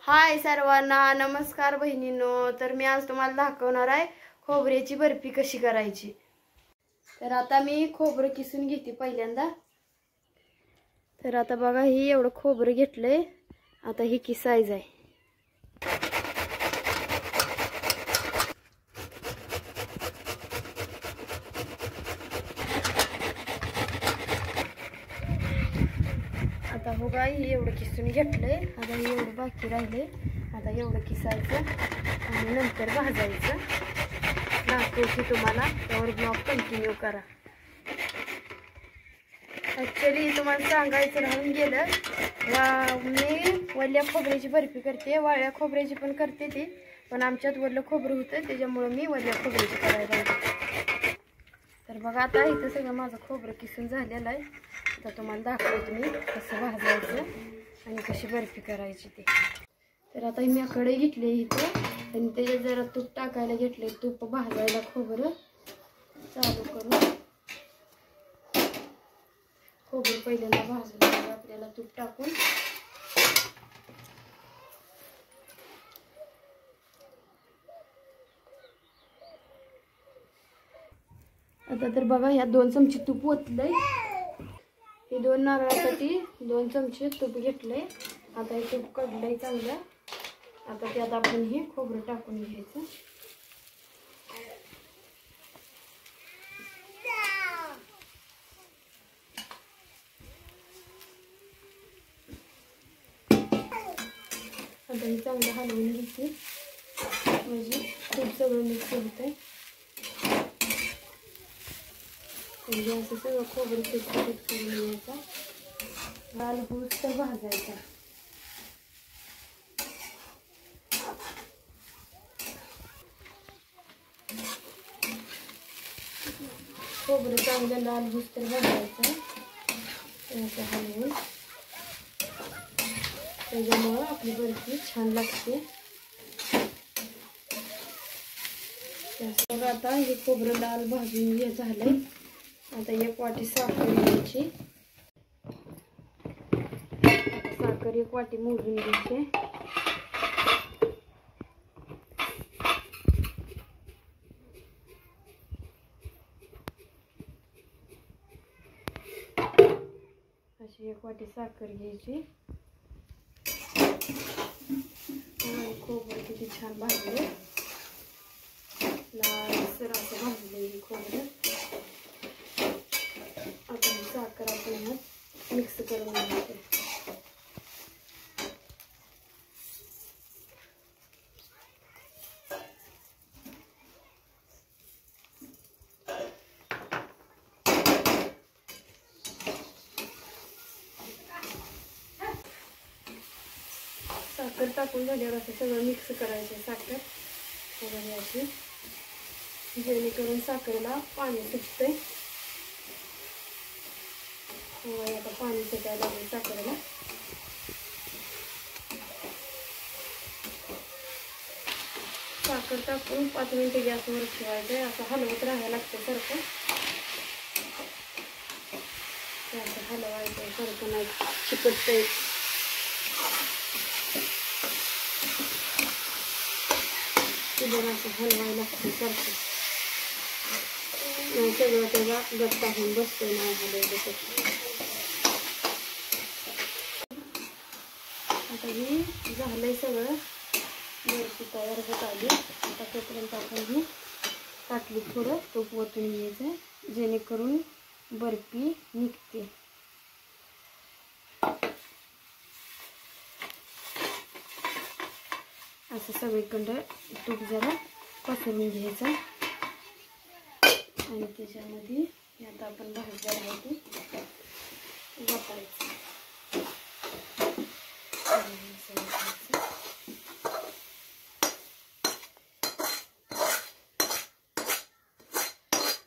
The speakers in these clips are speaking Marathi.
हाय सर्वांना, नमस्कार बहिणींनो। तर मी आज तुम्हाला दाखवणार आहे खोबऱ्याची बर्फी कशी करायची। तर आता मी खोबरं किसून घेते पहिल्यांदा। तर आता बघा, ही एवढं खोबरं घेतलंय। आता ही किसायचं आहे। आता हो गाई, हे एवढं किसून घेतलंय। आता हे एवढं बाकी राहिले। आता एवढं किसायचं आणि नंतर भाजायचं। दाखवते तुम्हाला, त्यावर ब्लॉग कंटिन्यू करा। ॲक्च्युली तुम्हाला सांगायचं राहून गेलं, मी वल्या खोबऱ्याची बर्फी करते, वाळ्या खोबऱ्याची पण करते ती, पण आमच्यात वल्लं खोबरं होतं त्याच्यामुळे मी वल्या खोबऱ्याची करायला लागले। तर बघा, आता इथं सगळं माझं खोबरं किसून झालेलं आहे। आता तुम्हाला दाखवते मी कसं भाजायचं आणि कशी बर्फी करायची ते। तर आता मी कढई घेतली इथं आणि त्याच्यात जरा तूप टाकायला घेतले। तूप भाजायला खोबरं चालू करून खोबरं पहिल्यांदा भाजून घ्यायचं आपल्याला तूप टाकून। आता तर बघा, ह्या 2 चमचे तूप ओतलंय। हे 2 नारळासाठी 2 चमचे तूप घेतलंय। आता हे तूप कडलंय चांगलं। आता त्यात आपण हे खोबरं टाकून घ्यायचं। आता हे चांगलं हलवून घ्यायचं, म्हणजे तूप सगळं मिक्स होतंय। म्हणजे असं सगळं खोबरं मिक्स करून घ्यायचा, लाल होईस्तोवर भाजायचा। खोबरं चांगलं लाल होईस्तोवर भाजायचं, असं हलवून। त्याच्यामुळं आपली बर्फी छान लागते। बघा, आता हे खोबरं लाल भाजून झालंय। आता 1 वाटी साखर घ्यायची। साखर 1 वाटी मोजून घ्यायची। अशी 1 वाटी साखर घ्यायची। खोबरं किती छान भाजले, लालसर असं भाजले खोबरं। आता साखर आपण मिक्स करून घ्यायचं। साखर टाकून झाल्यावर असं सगळं मिक्स करायचं साखर वगैरे अशी, जेणेकरून साखरेला पाणी सुटतंय। आता पाणी सुटायला लागेल साखरेला। साखर टाकून 5 मिनिटं गॅसवर ठेवायचं। असं हलवत राहायला लागतं सारखं, असं हलवायचं सारखं, नाही चिकटतंय। जरा असं हलवायला लागतं सारखं, नाही सगळं त्याला गट्टा होऊन बसतोय नाही हलवलं तर। आता हे झालंय सगळं, बर्फी तयार होत आली। आता तोपर्यंत आपण ही ताटलीत थोडं तूप ओतून घ्यायचं, जेणेकरून बर्फी निघते। असं सगळीकडं तूप जरा पसरून घ्यायचं आणि त्याच्यामध्ये आता आपण भाजल्या आहे ते वापरायचं।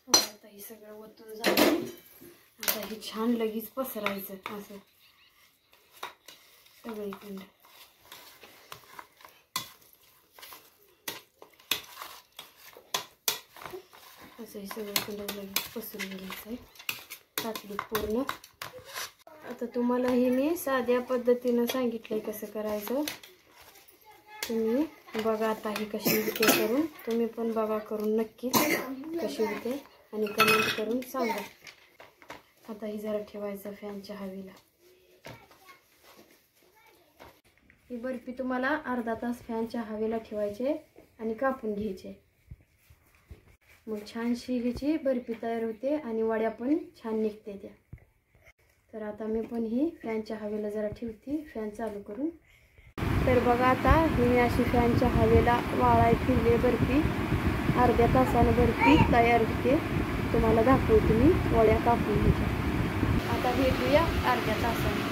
आता हे सगळं ओतून झालं। आता हे छान लगेच पसरायचं असं सगळीकडं। असं हे सगळीकडं लगेच पसरून घ्यायचं आहे ताटलीत पूर्ण। आता तुम्हाला हे मी साध्या पद्धतीनं सांगितलंय कसं करायचं। तुम्ही बघा आता ही कशी होते करून, तुम्ही पण बघा करून नक्कीच कशी होते आणि कमेंट करून सांगा. आता ही जरा ठेवायचं फॅनच्या हवेला. ही बर्फी तुम्हाला अर्धा तास फॅनच्या हवेला ठेवायचे आणि कापून घ्यायचे. मग छानशी ह्याची बर्फी तयार होते आणि वड्या पण छान निघते त्या. तर आता मी पण ही फॅनच्या हवेला जरा ठेवते फॅन चालू करून. तर बघा आता मी अशी फॅनच्या हवेला वाळाय ठेवली बर्फी. अर्ध्या तासानं बर्फी तयार होते. तुम्हाला दाखवते मी वड्या कापून घ्यायच्या. आता भेटूया अर्ध्या तासाने.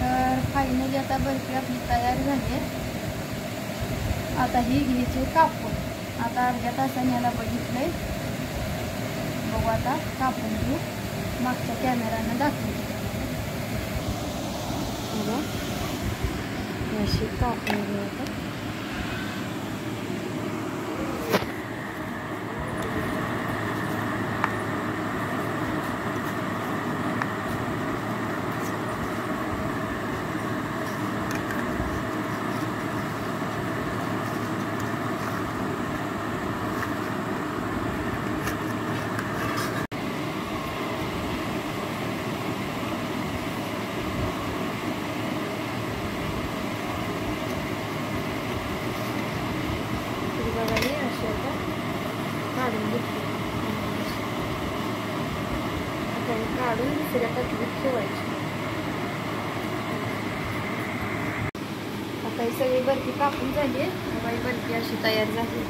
तर फायनली आता बर्फी आपली तयार झाली. आता ही घ्यायची कापून. आता अर्ध्या तासाने याला बघितलंय. बघू आता कापून घेऊ. मागच्या कॅमेरानं दाखवते. अशी कापून घेऊ आता. काढून घेतली. काढून दुसऱ्या पाठीत ठेवायची. आता ही सगळी बर्फी कापून झाली. ही बर्फी अशी तयार झाली.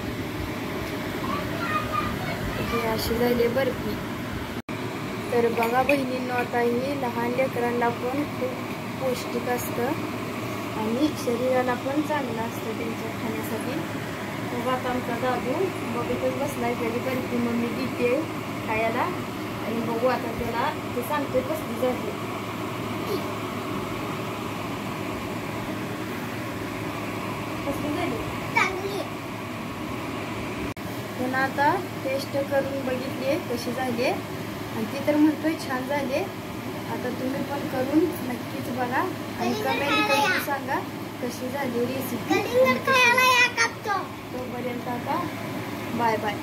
अशी झाली बर्फी. तर बघा बहिणींनो, आता ही लहान लेकरांना पण खूप पौष्टिक असतं आणि शरीराला पण चांगलं असतं त्यांच्या खाण्यासाठी. मग आता आमचा दादू बघतच बसलाय. तरी बर्फी मम्मी देते खायला आणि बघू आता त्याला ते सांगते कसली झाली. कसली झाली चांगली. त्याला आता टेस्ट करून बघितली कशी झाली आणि ती तर म्हणतोय छान झाली. आता तुम्ही पण करून नक्कीच बघा आणि कमेंट करून सांगा कशी झाली रेसिपी. तोपर्यंत आता बाय बाय.